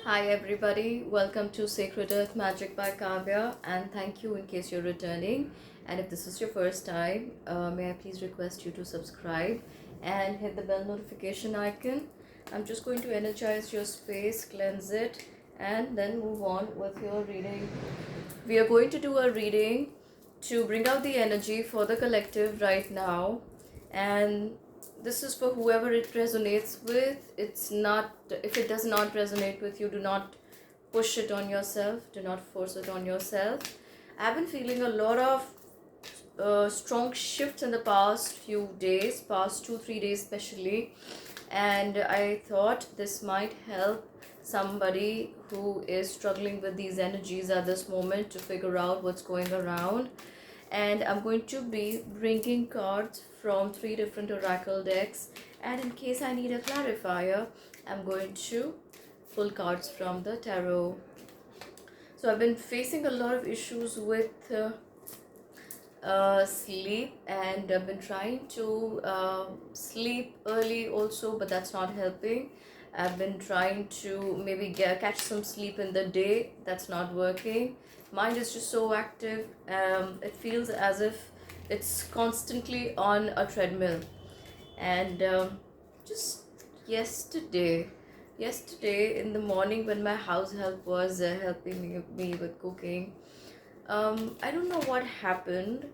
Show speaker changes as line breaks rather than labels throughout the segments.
Hi everybody, welcome to Sacred Earth Magic by Kavya, and thank you in case you're returning. And if this is your first time, may I please request you to subscribe and hit the bell notification icon. I'm just going to energize your space, cleanse it, and then move on with your reading. We are going to do a reading to bring out the energy for the collective right now, and this is for whoever it resonates with. It's not, if it does not resonate with you, do not push it on yourself, do not force it on yourself. I've been feeling a lot of strong shifts in the past few days, past 2-3 days especially, and I thought this might help somebody who is struggling with these energies at this moment to figure out what's going around. And I'm going to be bringing cards from 3 different oracle decks, and in case I need a clarifier, I'm going to pull cards from the tarot. So I've been facing a lot of issues with sleep, and I've been trying to sleep early also, but that's not helping. I've been trying to maybe catch some sleep in the day. That's not working. Mind is just so active. It feels as if it's constantly on a treadmill. And just yesterday in the morning, when my house help was helping me with cooking, I don't know what happened.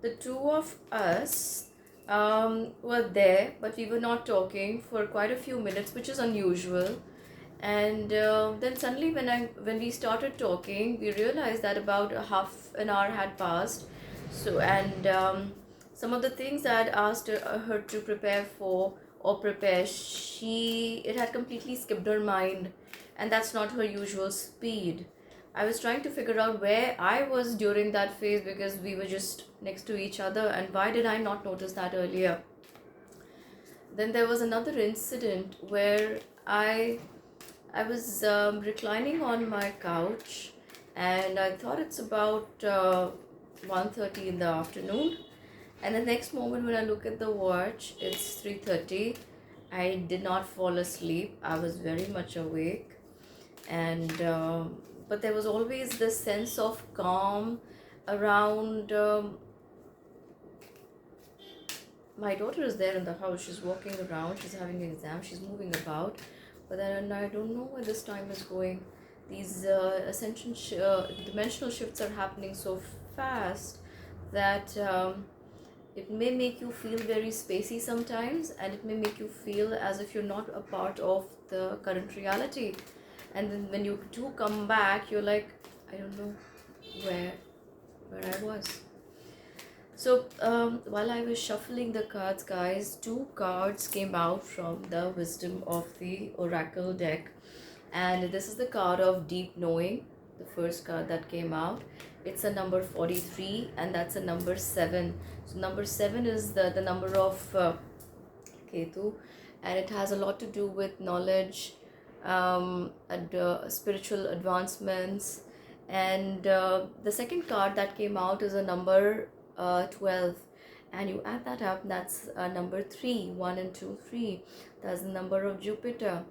The two of us were there, but we were not talking for quite a few minutes, which is unusual. And then suddenly, when we started talking, we realized that about a half an hour had passed. So, and some of the things I had asked her to prepare for or prepare, it had completely skipped her mind, and that's not her usual speed. I was trying to figure out where I was during that phase, because we were just next to each other, and why did I not notice that earlier? Then there was another incident where I was reclining on my couch, and I thought it's about 1:30 in the afternoon, and the next moment when I look at the watch, it's 3:30. I did not fall asleep. I was very much awake, and but there was always this sense of calm around. My daughter is there in the house. She's walking around. She's having an exam. She's moving about, but then I don't know where this time is going. These dimensional shifts are happening so fast that it may make you feel very spacey sometimes, and it may make you feel as if you're not a part of the current reality. And then when you do come back, you're like, I don't know where I was. So while I was shuffling the cards, guys, 2 cards came out from the Wisdom of the Oracle deck, and this is the card of Deep Knowing, the first card that came out. It's a number 43, and that's a number 7. So number 7 is the number of Ketu, and it has a lot to do with knowledge, and spiritual advancements. And the second card that came out is a number 12, and you add that up, that's number 3. 1 and 2, 3. That's the number of Jupiter.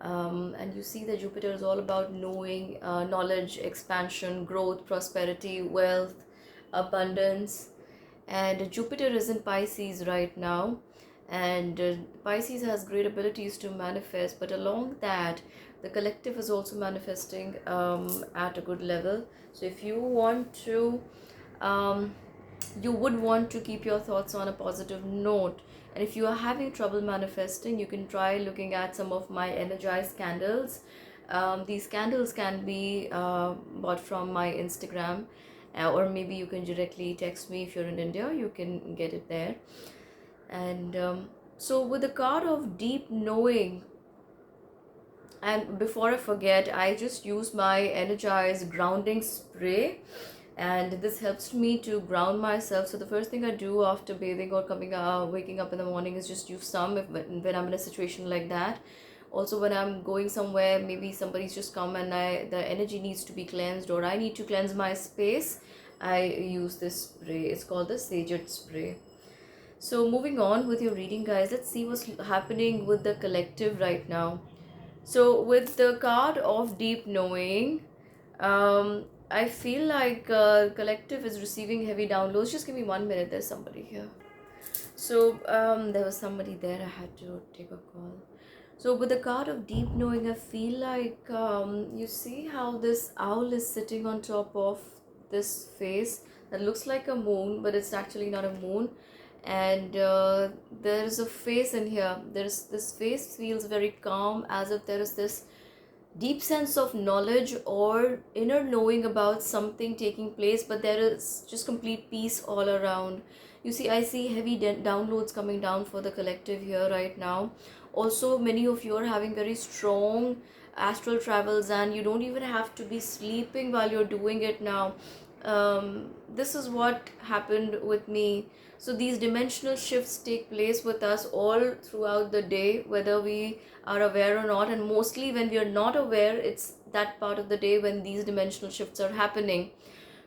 And you see that Jupiter is all about knowing, knowledge, expansion, growth, prosperity, wealth, abundance. And Jupiter is in Pisces right now, and Pisces has great abilities to manifest, but along that, the collective is also manifesting at a good level. So if you want to you would want to keep your thoughts on a positive note, and if you are having trouble manifesting, you can try looking at some of my energized candles. These candles can be bought from my Instagram, or maybe you can directly text me. If you're in India, you can get it there. And so with the card of Deep Knowing, and before I forget, I just use my energized grounding spray, and this helps me to ground myself. So the first thing I do after bathing or waking up in the morning is just use some when I'm in a situation like that. Also, when I'm going somewhere, maybe somebody's just come and the energy needs to be cleansed, or I need to cleanse my space, I use this spray. It's called the Sage spray. So moving on with your reading, guys, let's see what's happening with the collective right now. So with the card of deep knowing, I feel like collective is receiving heavy downloads. Just give me 1 minute. There's somebody here. So there was somebody there. I had to take a call. So with the card of deep knowing, I feel like you see how this owl is sitting on top of this face that looks like a moon, but it's actually not a moon. And there is a face in here. There's this face feels very calm, as if there is this deep sense of knowledge or inner knowing about something taking place, but there is just complete peace all around. You see, I see heavy downloads coming down for the collective here right now. Also, many of you are having very strong astral travels, and you don't even have to be sleeping while you're doing it now. This is what happened with me. So these dimensional shifts take place with us all throughout the day, whether we are aware or not, and mostly when we are not aware, it's that part of the day when these dimensional shifts are happening.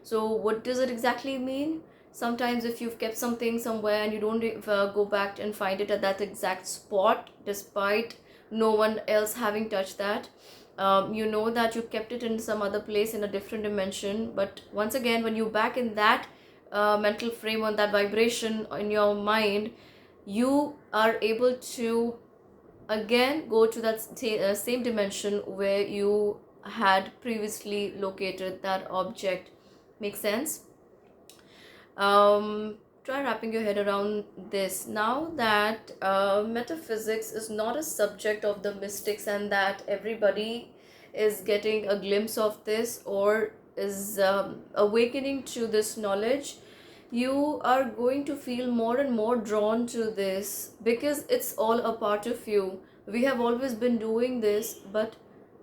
So what does it exactly mean? Sometimes if you've kept something somewhere and you don't go back and find it at that exact spot, despite no one else having touched that, you know that you kept it in some other place in a different dimension. But once again, when you're back in that mental frame, on that vibration in your mind, you are able to again go to that same dimension where you had previously located that object. Make sense? Try wrapping your head around this. Now that metaphysics is not a subject of the mystics, and that everybody is getting a glimpse of this or is awakening to this knowledge, you are going to feel more and more drawn to this, because it's all a part of you. We have always been doing this, but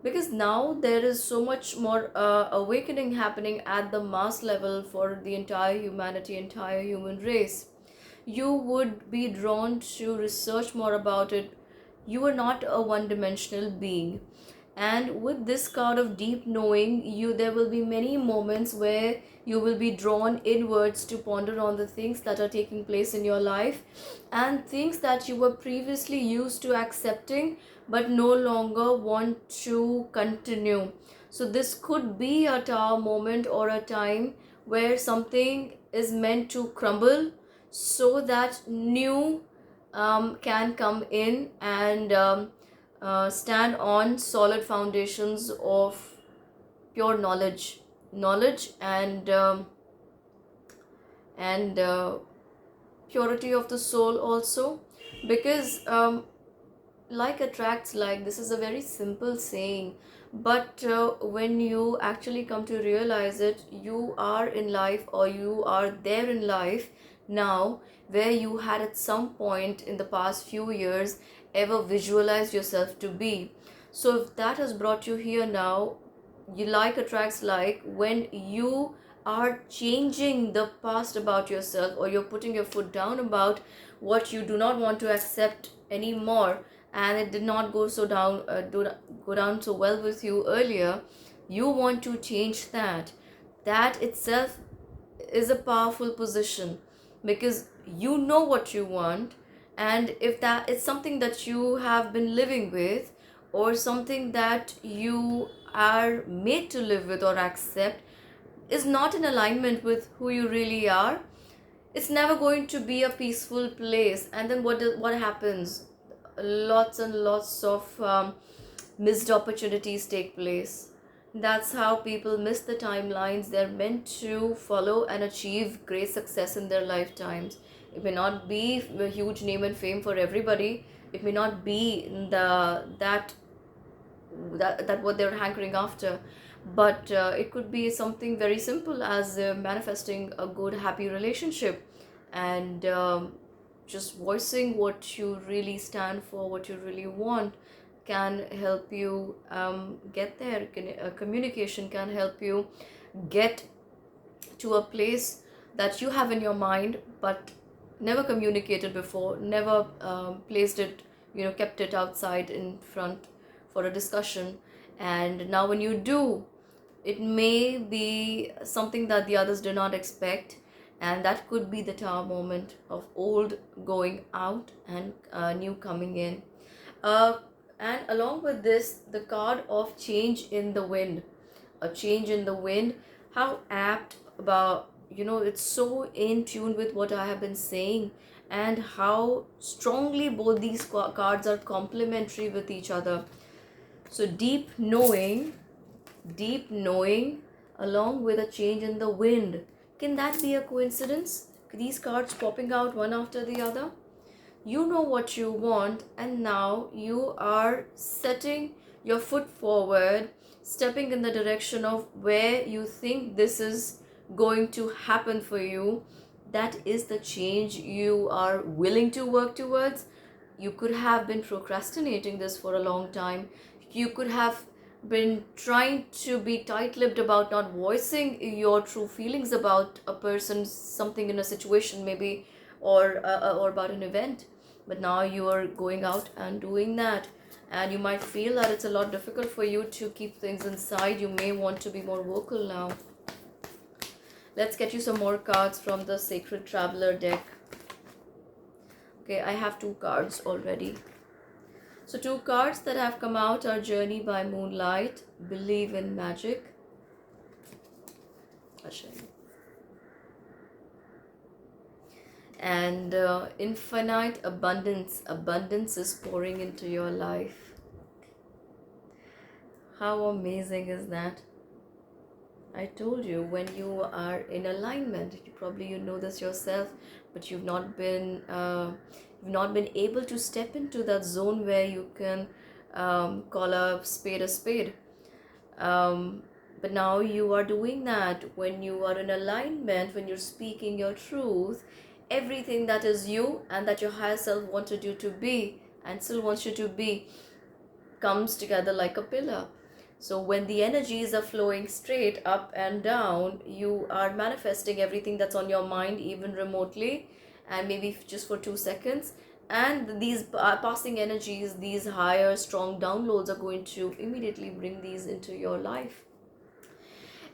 because now there is so much more awakening happening at the mass level for the entire humanity, entire human race, you would be drawn to research more about it. You are not a one-dimensional being. And with this card of deep knowing, you there will be many moments where you will be drawn inwards to ponder on the things that are taking place in your life, and things that you were previously used to accepting but no longer want to continue. So this could be a tower moment, or a time where something is meant to crumble so that new can come in and stand on solid foundations of pure knowledge and purity of the soul also. Because like attracts like, this is a very simple saying, but when you actually come to realize it, you are in life, or you are there in life now, where you had at some point in the past few years ever visualized yourself to be. So if that has brought you here now, you like attracts like, when you are changing the past about yourself, or you're putting your foot down about what you do not want to accept anymore, and it did not go so down go down so well with you earlier, you want to change that. That itself is a powerful position, because you know what you want. And if that is something that you have been living with, or something that you are made to live with or accept, is not in alignment with who you really are, it's never going to be a peaceful place. And then what happens? Lots and lots of missed opportunities take place. That's how people miss the timelines they're meant to follow and achieve great success in their lifetimes. It may not be a huge name and fame for everybody. It may not be that what they're hankering after, but it could be something very simple as manifesting a good happy relationship, and just voicing what you really stand for, what you really want, can help you get there. Communication can help you get to a place that you have in your mind but never communicated before, never placed it, kept it outside in front for a discussion. And now when you do, it may be something that the others do not expect, and that could be the tower moment of old going out and new coming in. And along with this, the card of change in the wind. A change in the wind. How apt about, it's so in tune with what I have been saying, and how strongly both these cards are complementary with each other. So deep knowing along with a change in the wind. Can that be a coincidence? These cards popping out one after the other? You know what you want, and now you are setting your foot forward, stepping in the direction of where you think this is going to happen for you. That is the change you are willing to work towards. You could have been procrastinating this for a long time. You could have been trying to be tight-lipped about not voicing your true feelings about a person, something in a situation maybe, or about an event. But now you are going out and doing that, and you might feel that it's a lot difficult for you to keep things inside. You may want to be more vocal now. Let's get you some more cards from the Sacred Traveler deck. Okay, I have 2 cards already. So 2 cards that have come out are Journey by Moonlight, Believe in Magic, and Infinite Abundance. Abundance is pouring into your life. How amazing is that? I told you, when you are in alignment, you know this yourself, but you've not been able to step into that zone where you can call a spade. But now you are doing that. When you are in alignment, when you're speaking your truth, everything that is you and that your higher self wanted you to be and still wants you to be comes together like a pillar. So when the energies are flowing straight up and down, you are manifesting everything that's on your mind, even remotely, and maybe just for 2 seconds. And these passing energies, these higher strong downloads, are going to immediately bring these into your life.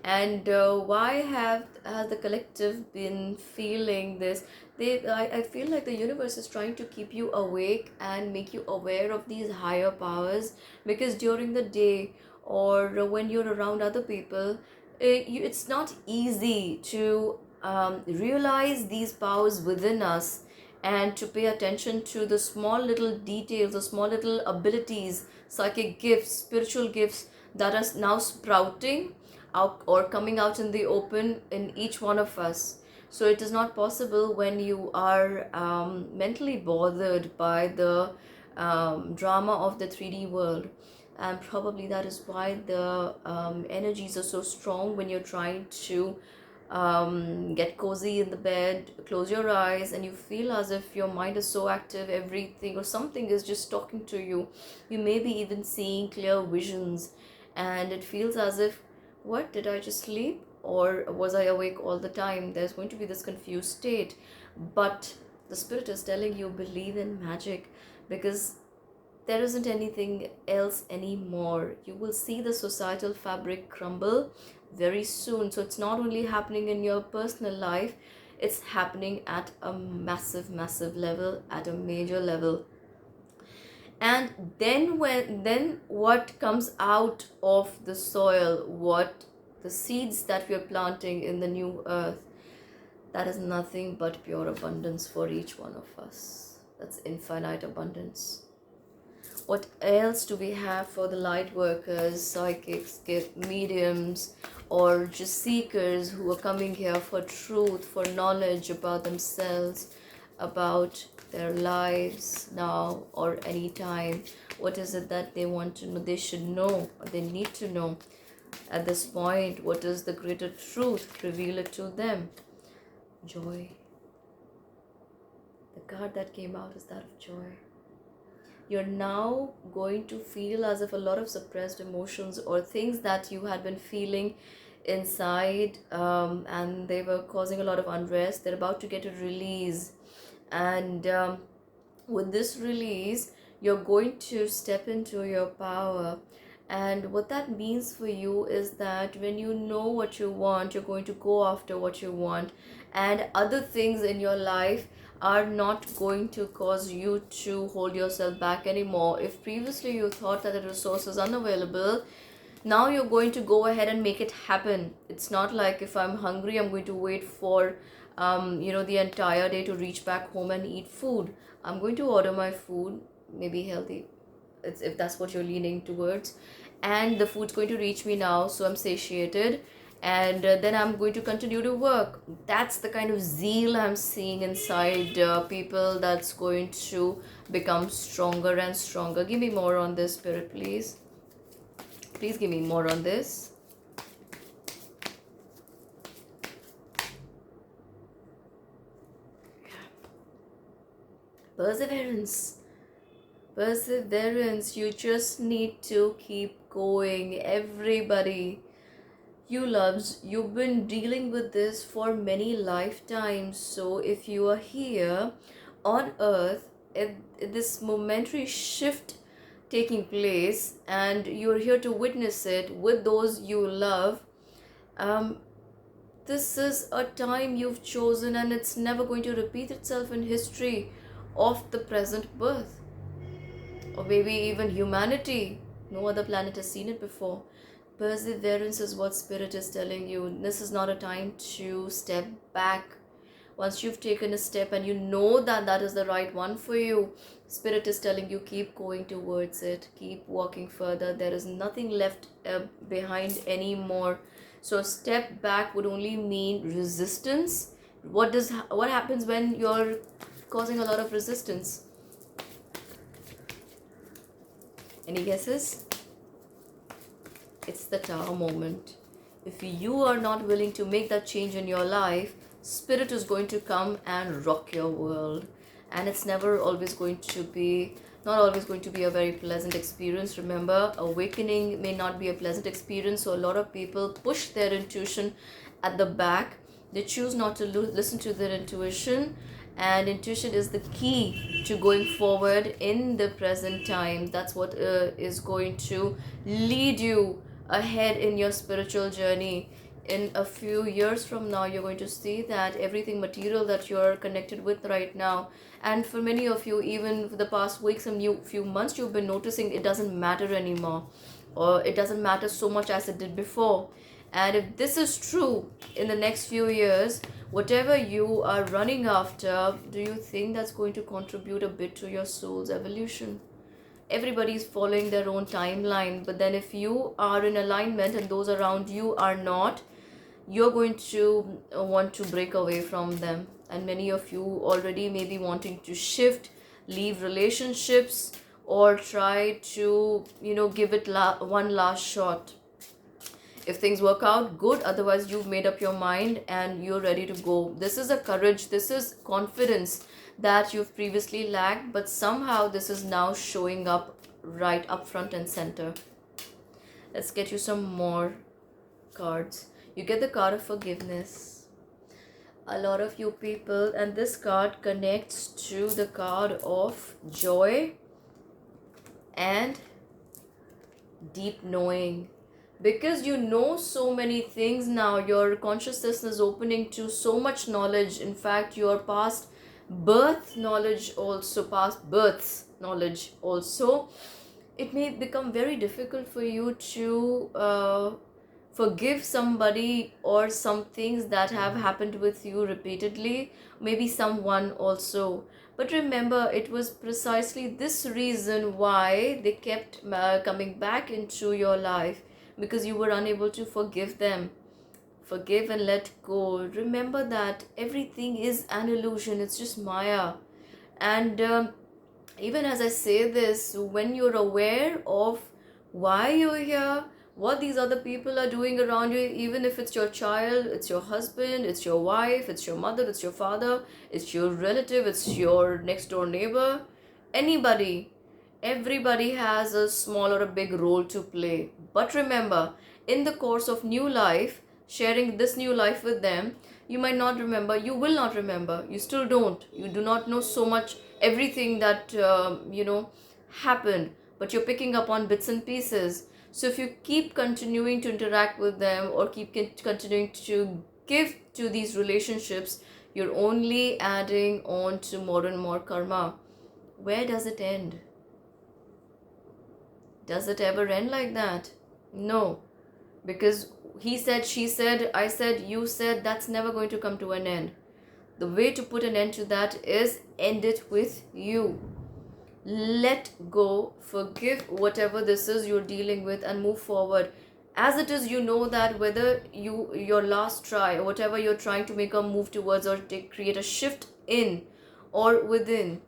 And why has the collective been feeling this? I feel like the universe is trying to keep you awake and make you aware of these higher powers, because during the day or when you're around other people, it's not easy to realize these powers within us, and to pay attention to the small little details, the small little abilities, psychic gifts, spiritual gifts that are now sprouting out or coming out in the open in each one of us. So it is not possible when you are mentally bothered by the drama of the 3D world. And probably that is why the energies are so strong when you're trying to get cozy in the bed, close your eyes, and you feel as if your mind is so active, everything or something is just talking to you. You may be even seeing clear visions, and it feels as if, what, did I just sleep or was I awake all the time? There's going to be this confused state. But the spirit is telling you, believe in magic, because there isn't anything else anymore. You will see the societal fabric crumble very soon. So it's not only happening in your personal life, it's happening at a massive level, at a major level. And then what comes out of the soil, what the seeds that we are planting in the new earth, that is nothing but pure abundance for each one of us. That's infinite abundance. What else do we have for the light workers, psychics, mediums, or just seekers who are coming here for truth, for knowledge about themselves, about their lives now or any time? What is it that they want to know, they should know, or they need to know at this point? What is the greater truth? Reveal it to them. Joy. The card that came out is that of joy. You're now going to feel as if a lot of suppressed emotions or things that you had been feeling inside and they were causing a lot of unrest, they're about to get a release. And with this release, you're going to step into your power. And what that means for you is that when you know what you want, you're going to go after what you want, and other things in your life are not going to cause you to hold yourself back anymore. If previously you thought that the resource is unavailable, now you're going to go ahead and make it happen. It's not like if I'm hungry, I'm going to wait for the entire day to reach back home and eat food. I'm going to order my food, maybe healthy, if that's what you're leaning towards, and the food's going to reach me now, so I'm satiated, and then I'm going to continue to work. That's the kind of zeal I'm seeing inside people that's going to become stronger and stronger. Give me more on this, Spirit, please. Please give me more on this. Perseverance. Perseverance. You just need to keep going. Everybody, you loves, you've been dealing with this for many lifetimes. So if you are here on earth at this momentary shift taking place, and you're here to witness it with those you love, this is a time you've chosen, and it's never going to repeat itself in history of the present birth, or maybe even humanity. No other planet has seen it before. Perseverance is what Spirit is telling you. This is not a time to step back. Once you've taken a step and you know that that is the right one for you, Spirit is telling you, keep going towards it, keep walking further. There is nothing left behind anymore. So a step back would only mean resistance. What happens when you're causing a lot of resistance? Any guesses? It's the Tower moment. If you are not willing to make that change in your life, Spirit is going to come and rock your world. And it's not always going to be a very pleasant experience. Remember, awakening may not be a pleasant experience. So a lot of people push their intuition at the back. They choose not to listen to their intuition. And intuition is the key to going forward in the present time. That's what is going to lead you ahead in your spiritual journey. In a few years from now, you're going to see that everything material that you're connected with right now, and for many of you, even for the past weeks and few months, you've been noticing it doesn't matter anymore, or it doesn't matter so much as it did before. And if this is true in the next few years, whatever you are running after, do you think that's going to contribute a bit to your soul's evolution? Everybody's following their own timeline, but then if you are in alignment and those around you are not, you're going to want to break away from them. And many of you already may be wanting to shift, leave relationships, or try to give it one last shot. If things work out, good. Otherwise, you've made up your mind and you're ready to go. This is a courage, this is confidence that you've previously lacked, but somehow this is now showing up right up front and center. Let's get you some more cards. You get the card of forgiveness. A lot of you people, and this card connects to the card of joy and deep knowing. Because you know so many things now, your consciousness is opening to so much knowledge. In fact, your past births knowledge also, it may become very difficult for you to forgive somebody or some things that have happened with you repeatedly, maybe someone also. But remember, it was precisely this reason why they kept coming back into your life, because you were unable to forgive them. Forgive and let go. Remember that everything is an illusion, it's just Maya. And even as I say this, when you're aware of why you're here, what these other people are doing around you, even if it's your child, it's your husband, it's your wife, it's your mother, it's your father, it's your relative, it's your next door neighbor, anybody, everybody has a small or a big role to play. But remember, in the course of new life, sharing this new life with them, you might not remember, you will not remember, you still don't, you do not know so much, everything that happened, but you're picking up on bits and pieces. So if you keep continuing to interact with them, or keep continuing to give to these relationships, You're only adding on to more and more karma. Where does it end? Does it ever end like that? No. Because he said, she said, I said, you said, that's never going to come to an end. The way to put an end to that is end it with you. Let go, forgive whatever this is you're dealing with, and move forward. As it is, you know that whether your last try or whatever you're trying to make a move towards or create a shift in or within,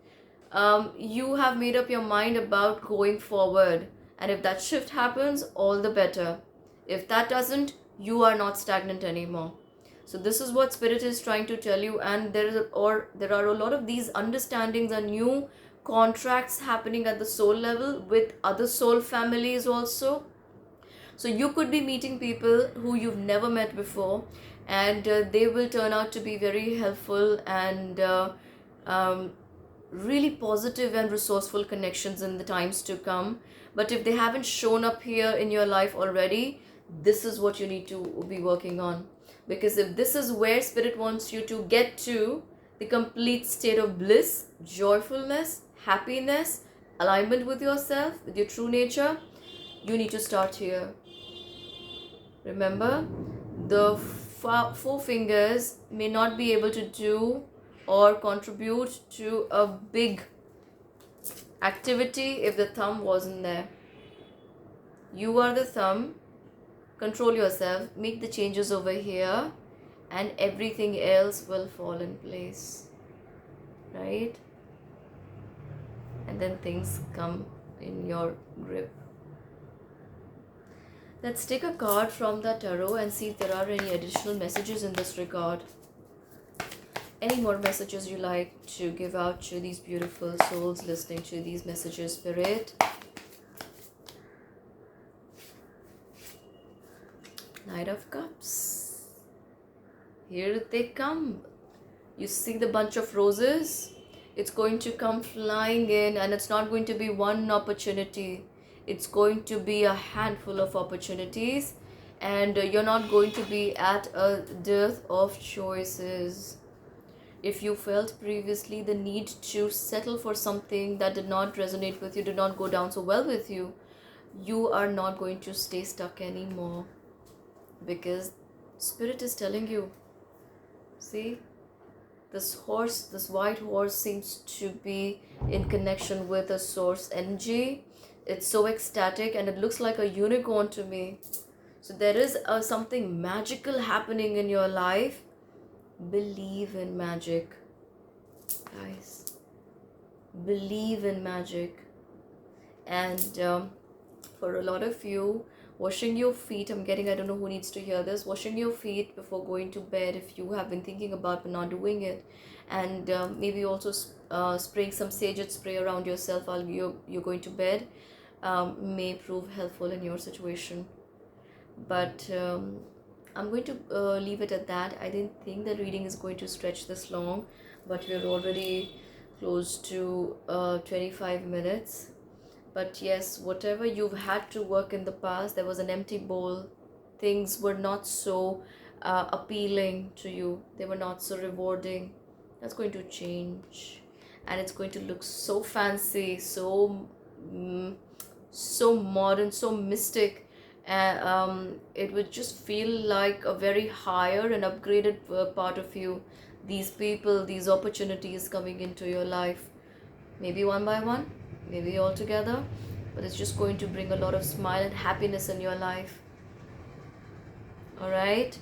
you have made up your mind about going forward. And if that shift happens, all the better. If that doesn't, you are not stagnant anymore. So this is what Spirit is trying to tell you. And there are a lot of these understandings and new contracts happening at the soul level with other soul families also. So you could be meeting people who you've never met before, and they will turn out to be very helpful and really positive and resourceful connections in the times to come. But if they haven't shown up here in your life already, this is what you need to be working on. Because if this is where Spirit wants you to get to, the complete state of bliss, joyfulness, happiness, alignment with yourself, with your true nature, you need to start here. Remember, the four fingers may not be able to do or contribute to a big activity if the thumb wasn't there. You are the thumb. Control yourself, make the changes over here, and everything else will fall in place, right? And then things come in your grip. Let's take a card from the tarot and see if there are any additional messages in this regard. Any more messages you like to give out to these beautiful souls listening to these messages, Spirit? Knight of Cups. Here they come. You see the bunch of roses? It's going to come flying in, and it's not going to be one opportunity. It's going to be a handful of opportunities, and you're not going to be at a dearth of choices. If you felt previously the need to settle for something that did not resonate with you, did not go down so well with you, you are not going to stay stuck anymore. Because Spirit is telling you, see, this horse, this white horse seems to be in connection with a source energy. It's so ecstatic and it looks like a unicorn to me. So there is something magical happening in your life. Believe in magic, guys. Believe in magic. And for a lot of you, washing your feet, I don't know who needs to hear this, washing your feet before going to bed if you have been thinking about but not doing it, and maybe also spraying some sage spray around yourself while you're going to bed may prove helpful in your situation. But I'm going to leave it at that. I didn't think the reading is going to stretch this long, but we're already close to 25 minutes. But yes, whatever you've had to work in the past, there was an empty bowl. Things were not so appealing to you. They were not so rewarding. That's going to change. And it's going to look so fancy, so modern, so mystic. It would just feel like a very higher and upgraded part of you. These people, these opportunities coming into your life. Maybe one by one, maybe all together, but it's just going to bring a lot of smile and happiness in your life. All right,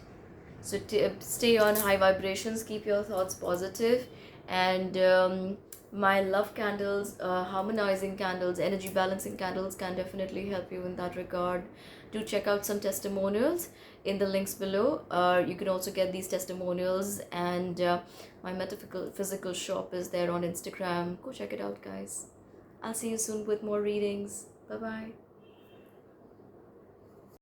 so stay on high vibrations, keep your thoughts positive, and my love candles, harmonizing candles, energy balancing candles can definitely help you in that regard. Do check out some testimonials in the links below. You can also get these testimonials, and my metaphysical shop is there on Instagram. Go check it out, guys. I'll see you soon with more readings. Bye bye.